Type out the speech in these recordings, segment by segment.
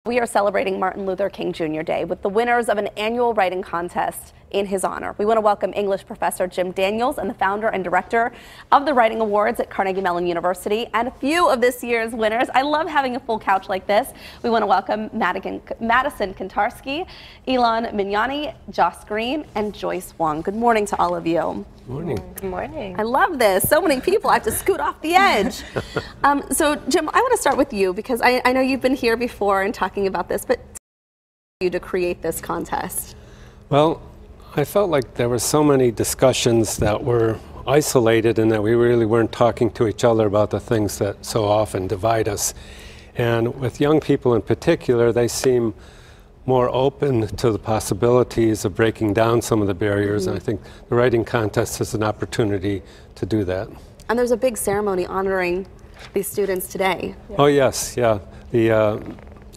We are celebrating Martin Luther King Jr. Day with the winners of an annual writing contest in his honor. We want to welcome English professor Jim Daniels and the founder and director of the Writing Awards at Carnegie Mellon University and a few of this year's winners. I love having a full couch like this. We want to welcome Madison Kantarski, Elon Mignani, Joss Green, and Joyce Wong. Good morning to all of you. Morning. Good morning. I love this. So many people. I have to scoot off the edge. So, Jim, I want to start with you because I know you've been here before and talking about this, but you to create this contest. Well, I felt like there were so many discussions that were isolated and that we really weren't talking to each other about the things that so often divide us. And with young people in particular, they seem more open to the possibilities of breaking down some of the barriers. And I think the writing contest is an opportunity to do that. And there's a big ceremony honoring these students today. Oh yes, yeah. The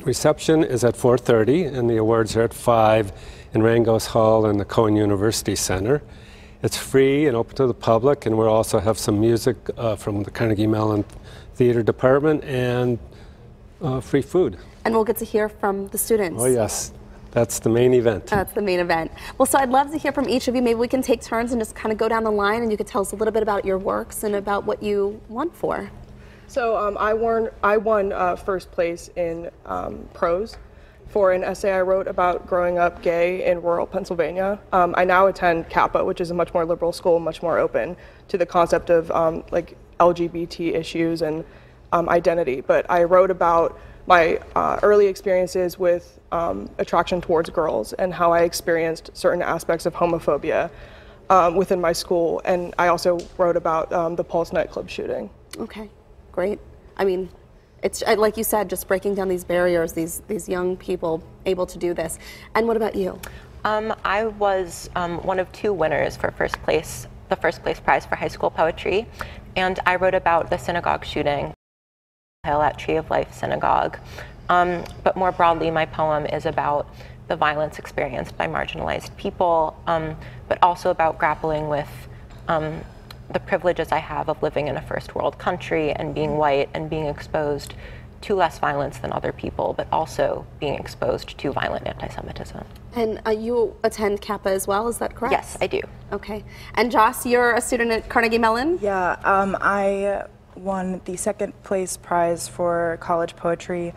reception is at 4:30 and the awards are at 5 in Rangos Hall in the Cohen University Center. It's free and open to the public, and we'll also have some music from the Carnegie Mellon Theater Department and free food. And we'll get to hear from the students. Oh yes, that's the main event. That's the main event. Well, so I'd love to hear from each of you. Maybe we can take turns and just kind of go down the line and you could tell us a little bit about your works and about what you won for. So I won first place in prose for an essay I wrote about growing up gay in rural Pennsylvania. I now attend Kappa, which is a much more liberal school, much more open to the concept of like LGBT issues and identity. But I wrote about my early experiences with attraction towards girls and how I experienced certain aspects of homophobia within my school. And I also wrote about the Pulse nightclub shooting. Okay, great. I mean, it's like you said, just breaking down these barriers, these young people able to do this. And what about you? I was one of 2 winners for the first place prize for high school poetry. And I wrote about the synagogue shooting at Tree of Life Synagogue. But more broadly, my poem is about the violence experienced by marginalized people, but also about grappling with the privileges I have of living in a first world country and being white and being exposed to less violence than other people, but also being exposed to violent anti-Semitism. And you attend Kappa as well, is that correct? Yes, I do. Okay. And Joss, you're a student at Carnegie Mellon? Yeah, I won the second place prize for college poetry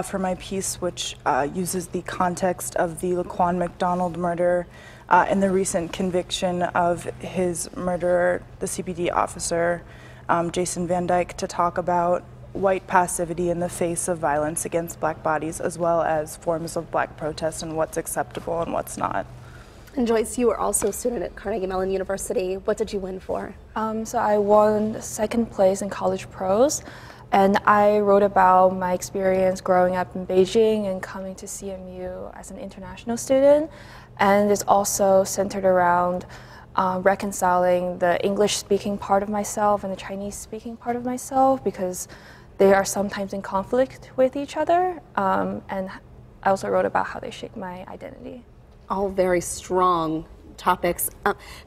for my piece, which uses the context of the Laquan McDonald murder and the recent conviction of his murderer, the CPD officer, Jason Van Dyke, to talk about white passivity in the face of violence against black bodies, as well as forms of black protest and what's acceptable and what's not. And Joyce, you were also a student at Carnegie Mellon University. What did you win for? So I won second place in college prose, and I wrote about my experience growing up in Beijing and coming to CMU as an international student. And it's also centered around reconciling the English-speaking part of myself and the Chinese-speaking part of myself, because they are sometimes in conflict with each other. And I also wrote about how they shape my identity. All very strong topics.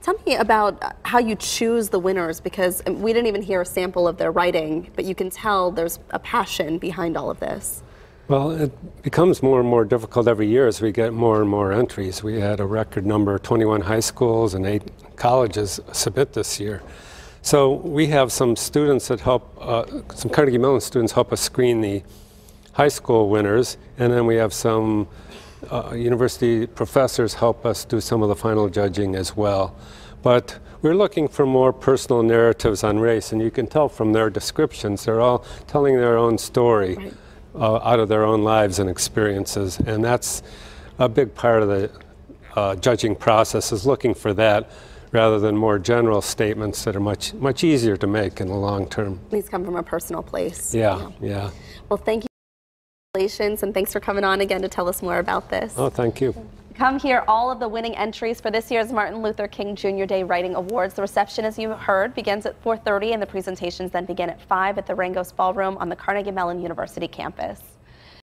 Tell me about how you choose the winners, because we didn't even hear a sample of their writing, but you can tell there's a passion behind all of this. Well, it becomes more and more difficult every year as we get more and more entries. We had a record number, 21 high schools and 8 colleges submit this year. So we have some students that help, some Carnegie Mellon students help us screen the high school winners, and then we have some university professors help us do some of the final judging as well. But we're looking for more personal narratives on race, and you can tell from their descriptions, they're all telling their own story. Right. Out of their own lives and experiences, and that's a big part of the judging process, is looking for that rather than more general statements that are much easier to make in the long term. These come from a personal place. Yeah. Well, thank you. Congratulations, and thanks for coming on again to tell us more about this. Oh, thank you. Come hear all of the winning entries for this year's Martin Luther King Jr. Day Writing Awards. The reception, as you heard, begins at 4:30 and the presentations then begin at 5 at the Rangos Ballroom on the Carnegie Mellon University campus.